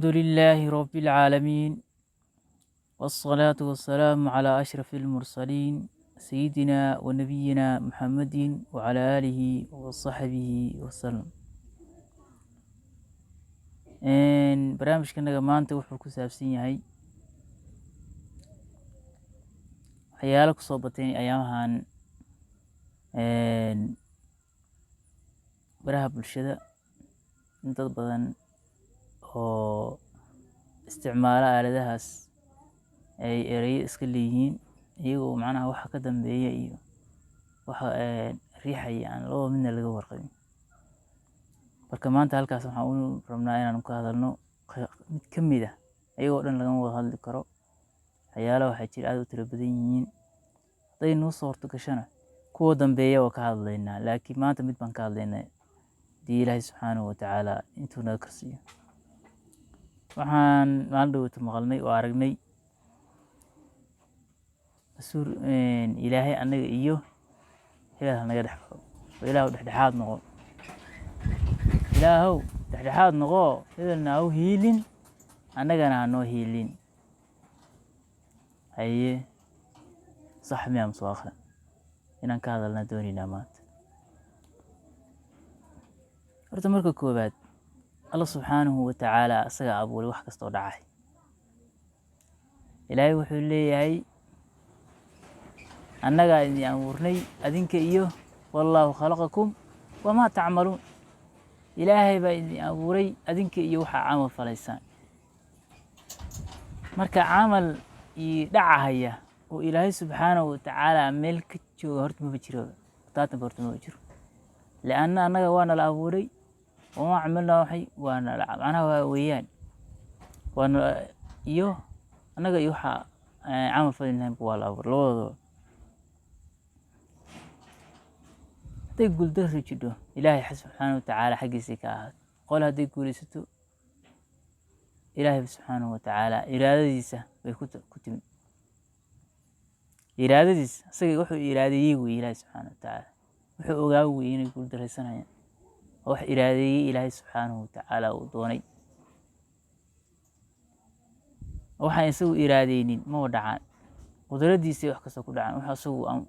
الحمد لله رب العالمين، والصلاة والسلام على أشرف المرسلين سيدنا ونبينا محمد وعلى آله وصحبه وسلم. barnaamijkanaga maanta wuxuu ku saabsan yahay waxyaalo kusoo batay ayaamahan baraha bulshada in dad badan oo isticmaala aaladahaas ay erayo iska leeyihiin iyagoo macnaha waxa ka dambeeya iyo waxa riixaya aan laba midna laga warqabin. marka maanta halkaas waxaan u rabnaa inaan ka hadalno mid ka mid ah ayagoo dhan lagama wada hadli karo. waxyaalo waxaa jira aad u tiro badan yihiin, hadday noo soo horto gashana kuwa dambeeya waa ka hadlaynaa, laakiin maanta mid baan ka hadlaynaa haddii ilaahay subxaanahu watacaala intuu naga karsiiyo. waxaan maalin dhowta maqalnay oo aragnay ilaahay annaga iyo hebel ha naga dhex baxo oo ilaahu dhexdhexaad noqo, ilaahow dhexdhexaad noqo, hebelna ha u hiilin annagana ha noo hiilin. haye sax miyaa mase waa khalad? inaan ka hadalnaa doonaynaa maanta. horta marka koowaad alla subxaanahu watacaala asaga abuuray wax kasta oo dhacay. ilaahay wuxuu leeyahay annagaa idin abuurnay adinka iyo wallaahu khalaqakum wamaa tacmaluun. ilaahay baa idin abuuray adinka iyo waxaa camal falaysaan. marka camal ii dhacahaya oo ilaahay subxaanahu watacaala meel ka jooga horta maba jiro, taatanba horta maba jiro. lianna annaga waa nala abuuray wamaa camilnaa waxay waa nala macnaha waa weeyaan waana iyo annaga iyo waxaa camal falin lahaynba waa la abuuray labadooda. hadday guuldarri jidho ilaahay subxaanahu watacaala xaggiisay ka ahaad, qole hadday guulaysato ilaahay subxaanahu watacaala iraadadiisa bay ku timid. iraadadiis asaga wuxuu iraadeeyey wey ilaahay subxaanahu watacaala, wuxuu ogaa wey inay guuldarraysanayaan oo wax iraadeeyey ilaahay subxaanahu watacaala uu doonay. waxaan isagu iraadeynin maba dhacaan, qudradiisay wax kasta ku dhacaan. wax isagu aan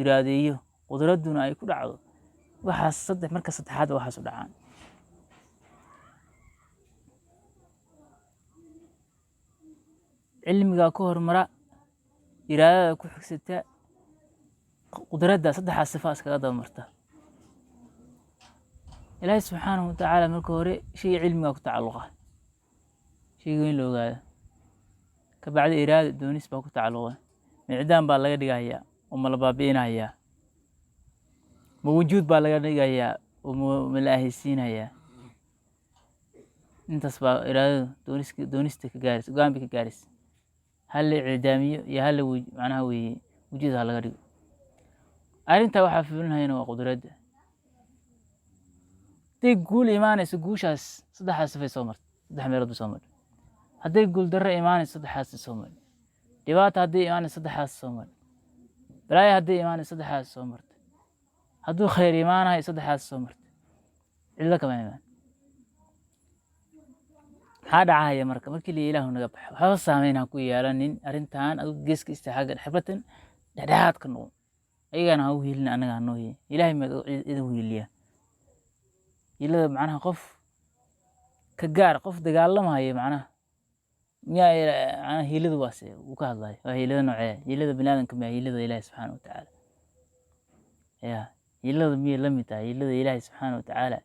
iraadeeyo qudradduna ay ku dhacdo waxaas marka saddexaad waxaas u dhacaan. cilmigaa ku hormara, iraadada ku xigsata, qudradda saddexaas sifa iskaga daba marta. ilaahay subxaanahu watacaala marka hore shayga cilmigaa ku tacalluqa, shayga in la ogaado. kabacdi iraada doonis baa ku tacalluqa, micdaan baa laga dhigayaa oo ma la baabi'inayaa, ma wujuud baa laga dhigayaa oo ma la ahaysiinayaa. intaas baa iraadadu doonista ka gaaraysa, go-aan bay ka gaaraysa. hal la icdaamiyo iyo hal la macnaha weeye wujuud ha laga dhigo. arrintaa waxaa fulinayana waa qudradda. hadday guul imaanayso guushaas saddexdaas sifay soo martay, saddex meelood bay soo martay. hadday guul darro imaanayso saddexdaas soo martay. dhibaata hadday imaanayso saddexdaas soo martay. balaayo hadday imaanayso saddexdaas soo martay. hadduu khayr imaanayo saddexdaas soo martay. cidlo kama imaan. maxaa dhacaya marka markii la ilaahu naga baxo? waxba saameyn ha ku yeelanin arrintan. adigu geeska istixaaga xibatan dhexdhexaad ka noqon, ayagana ha u hiilin annaga ha noo hiilin. ilaahay ma idin hiiliya hiilada macnaha qof ka gaar, qof dagaalamayo macnaha miyaa macnaha hiilada waase uu ka hadlayo waa hiilada noocee? hiilada biniaadanka miyaa hiilada ilaahay subxaana watacaala? ya hiilada miyay la mid tahay hiilada ilaahay subxaana watacaala?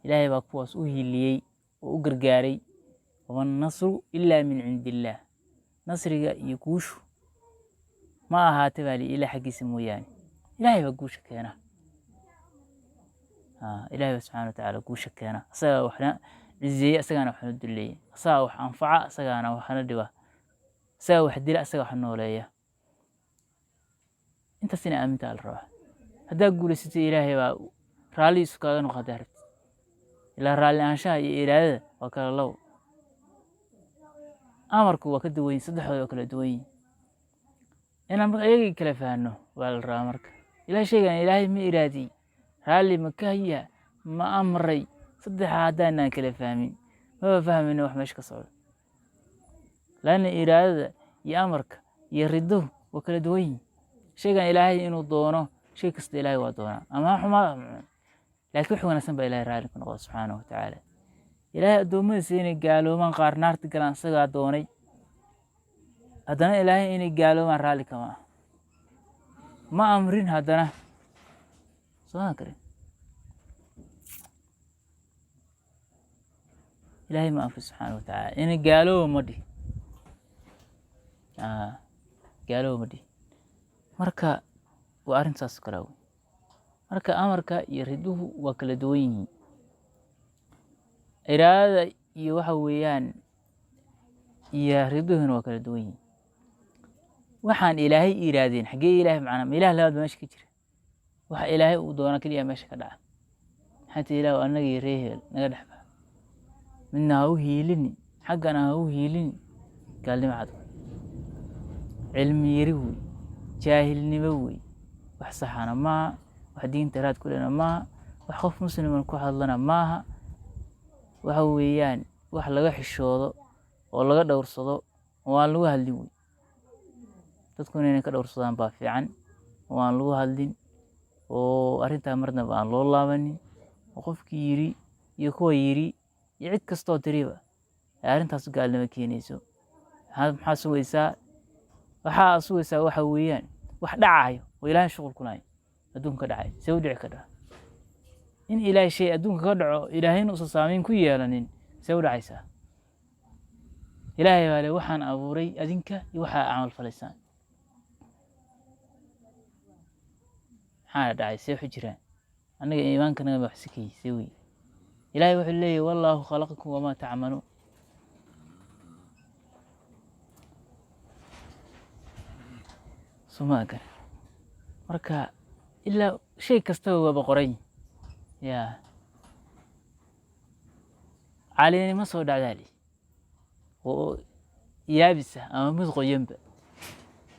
ilaahay baa kuwaas u hiiliyey oo u gargaaray. wama nasru ilaa min cindi illaah. nasriga iyo guushu ma ahaate baa li ilaah xaggiisa mooyaane. ilaahay baa guusha keena. ilaahay baa subxaana watacaala guusha keena. asagaa waxna cizeeye, asagaana waxna duleeye. asagaa wax anfaca, asagaana waxna dhiba. asagaa wax dila, asagaa wax nooleeya. intaas ina aaminta la rabaa. haddaa guulaysatay ilaahay baa raalli isu kaaga noqo haddaa rabtid. ilaa raalli ahaanshaha iyo iraadada waa kala labo. amarku waa ka duwan yihin, saddexdooda waa kala duwan yihin. inaan marka ayagii kala fahanno waa la rabaa. marka ilaahay shaygan ilaahay ma iraadiyey, raalli ma ka haya, ma amray. saddexa haddaanaan kala fahmin maba fahmayno wax meesha ka socdo. لأن إرادة يا أمرك يردو وكلا دوين شيء إلهي إنه دونه شيء كست إلهي ودونه أما حما لكن حنا سنبا إلهي رالي من الله سبحانه وتعالى إلهي دومي سيني قالوا من قارنارت قلان سقا دوني هدنا إلهي إني قالوا من رالي كما ما أمرين هدنا سبحانه كريم إلهي ما أنفس سبحانه وتعالى إني قالوا مدي قالوا مدي marka waa arintaas kala weyn marka amarka iyo riduhu waa kala duwan yihiin iraadada iyo waxa weeyaan iyo riduhuna waa kala duwan yihiin waxaan ilaahay iraadeen xagee ilaahay macna ilaah labaad meesha ka jira waxa ilaahay uu doona kaliya meesha ka dhaca xanta ilaahay anaga yareeyay naga dhaxba minna uu hiilin xaqana uu hiilin kaalimo cad cilmi yari wey jaahilnimo wey wax saxana maaha wax diinta raad ku lehna maaha wax qof musliman ku hadlana maaha waxa weeyaan wax laga xishoodo oo laga dhowrsado oo aan lagu hadlin wey dadku inay ka dhowrsadaan baa fiican oo aan lagu hadlin oo arrinta marnaba aan loo laabanin oo qofkii yiri iyo kuwa yiri iyo cid kastoo tiriba arrintaas gaalnimo keenayso maxaa sugaysaa waxaa sugaysaa waxa weeyaan wax dhacayo oo ilaahay shuqul ku lahayn adduunka dhacay soo dhici kara in ilaahay shay adduunka ka dhaco ilaahayna uu saameyn ku yeelanin soo dhacaysa ilaahay baa waxaan abuuray adinka iyo waxa amal falaysaan maxaa dhacay soo xijiraan anaga iimaankana wax sikay soo ilaahay wuxuu leeyahay wallahu khalaqakum wama ta'maluun سماكر مركا إلا شيء كستوى بقرين يا عليني ما صود على ويابسة أما مزغو ينبأ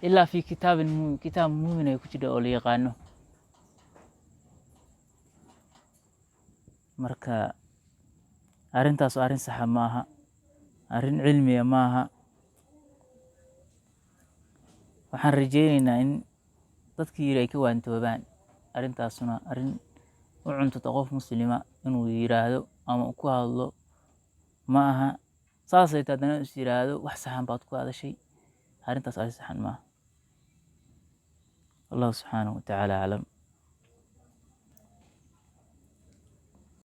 إلا في كتاب مؤمن يكتب أولي يقانو مركا أرين تاسو أرين صحة ماها أرين علمية ماها waxaan rajeynaynaa in dadkii yiri ay ka waantoobaan arrintaasuna arrin u cunto qof muslima inuu yiraahdo ama ku hadlo ma aha saasay taadana is yiraahdo wax saxan baad ku hadashay arrintaas ay saxan ma Allah subhanahu wa ta'ala alam